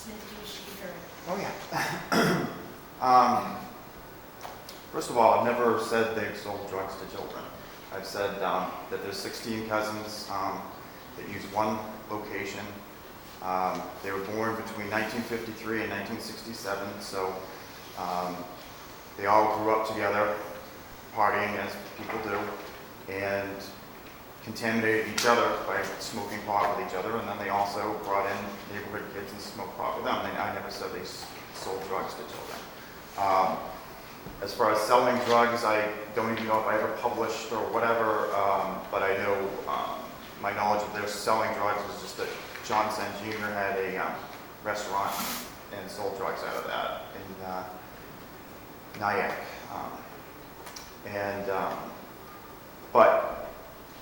Smith, you wish to be heard. Oh, yeah. First of all, I've never said they've sold drugs to children. I've said that there's 16 cousins that use one location. They were born between 1953 and 1967, so they all grew up together, partying as people do, and contaminated each other by smoking pot with each other, and then they also brought in neighborhood kids and smoked pot with them. I never said they sold drugs to children. As far as selling drugs, I don't even know if I ever published or whatever, but I know my knowledge of their selling drugs was just that John Senn Jr. had a restaurant and sold drugs out of that in Nyack. But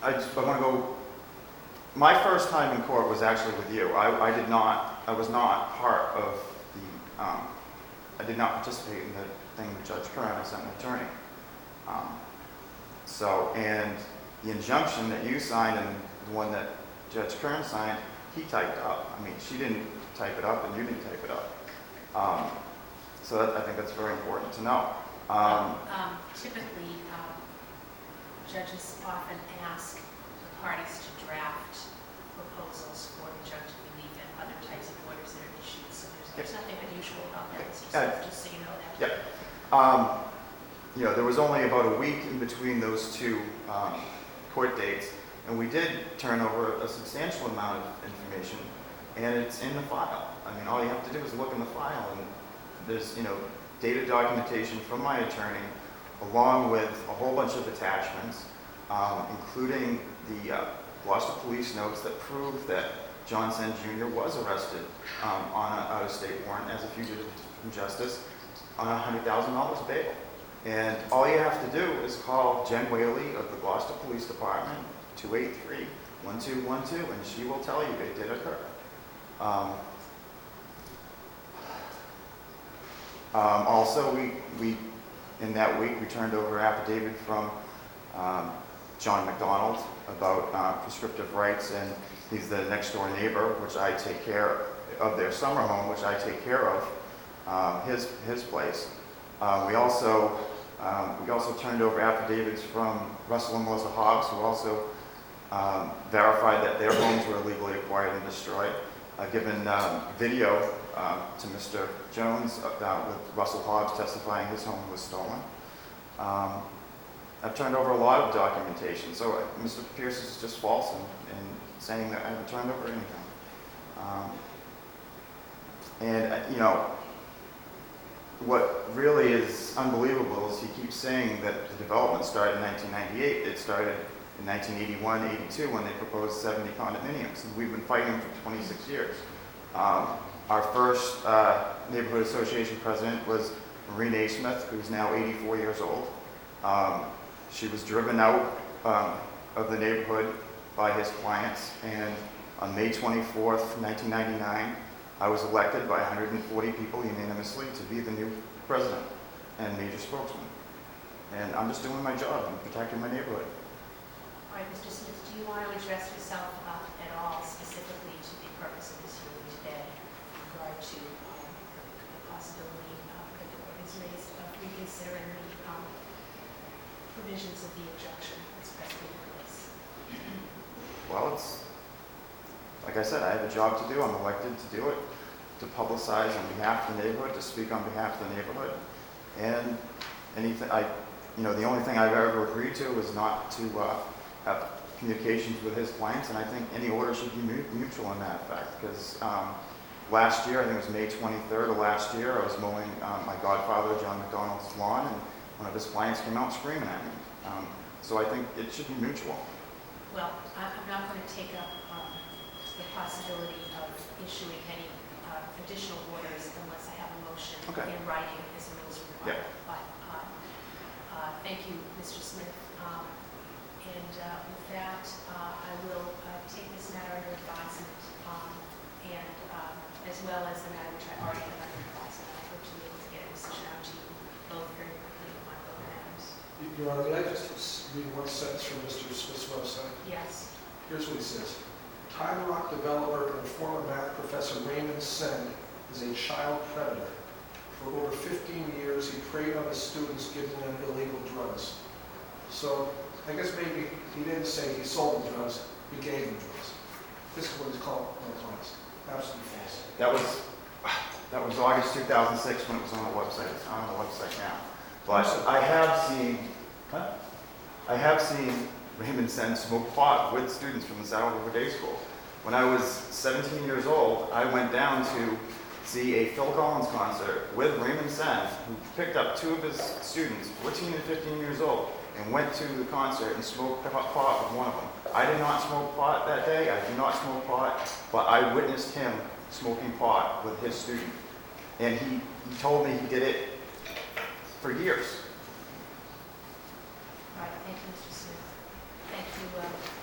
I want to go. My first time in court was actually with you. I was not part of the. I did not participate in the thing with Judge Kern. I sent an attorney. And the injunction that you signed and the one that Judge Kern signed, he typed up. I mean, she didn't type it up and you didn't type it up. I think that's very important to know. Typically, judges often ask the parties to draft proposals for injunctive relief and other types of orders that are issued. So there's nothing unusual about that, Mr. Smith, just so you know that. Yeah. There was only about a week in between those two court dates, and we did turn over a substantial amount of information, and it's in the file. I mean, all you have to do is look in the file, and there's, data documentation from my attorney, along with a whole bunch of attachments, including the Gloucester police notes that prove that John Senn Jr. was arrested on an out-of-state warrant as a fugitive from justice on $100,000 bail. And all you have to do is call Jen Whaley of the Gloucester Police Department, 283-1212, and she will tell you it did occur. Also, we in that week we turned over affidavit from John McDonald about prescriptive rights, and he's the next door neighbor, which I take care of their summer home, which I take care of, his place. We also turned over affidavits from Russell and Melissa Hobbs, who also verified that their homes were illegally acquired and destroyed. Given video to Mr. Jones with Russell Hobbs testifying his home was stolen. I've turned over a lot of documentation, so Mr. Pierce is just false in saying that I haven't turned over anything. What really is unbelievable is he keeps saying that the development started in 1998. It started in 1981, 82 when they proposed 70 condominiums, and we've been fighting for 26 years. Our first neighborhood association president was Maureen A. Smith, who's now 84 years old. She was driven out of the neighborhood by his clients, and on May 24th, 1999, I was elected by 140 people unanimously to be the new president and major spokesman. And I'm just doing my job. I'm protecting my neighborhood. All right, Mr. Smith, do you want to address yourself at all specifically to the purpose of this hearing today in regard to the possibility that the court has raised of reconsidering the provisions of the injunction that's presently in place? Well, it's, like I said, I have a job to do. I'm elected to do it, to publicize on behalf of the neighborhood, to speak on behalf of the neighborhood. And anything, the only thing I've ever agreed to is not to have communications with his clients, and I think any order should be mutual in that effect, because last year, I think it was May 23rd of last year, I was mowing my godfather, John McDonald's lawn, and one of his clients came out screaming at me. So I think it should be mutual. Well, I'm not going to take up the possibility of issuing any additional orders unless I have a motion in writing as a rules required. Yeah. But thank you, Mr. Smith. With that, I will take this matter under advisement, and as well as the matter which I already have under advisement. I hope to be able to get a decision out to you both very quickly on both matters. Your Honor, can I just read one sentence from Mr. Smith's website? Yes. Here's what he says. Time Rock developer and former math professor Raymond Senn is a child predator. For over 15 years, he preyed on his students, giving them illegal drugs. So I guess maybe he didn't say he sold them drugs, he gave them drugs. This is what he's called on the class. Absolutely false. That was August 2006 when it was on the website. It's on the website now. But I have seen Raymond Senn smoke pot with students from the Saddle River Day School. When I was 17 years old, I went down to see a Phil Collins concert with Raymond Senn, who picked up two of his students, 14 and 15 years old, and went to the concert and smoked pot with one of them. I did not smoke pot that day. I do not smoke pot, but I witnessed him smoking pot with his student. And he told me he did it for years. All right, thank you, Mr. Smith. Thank you,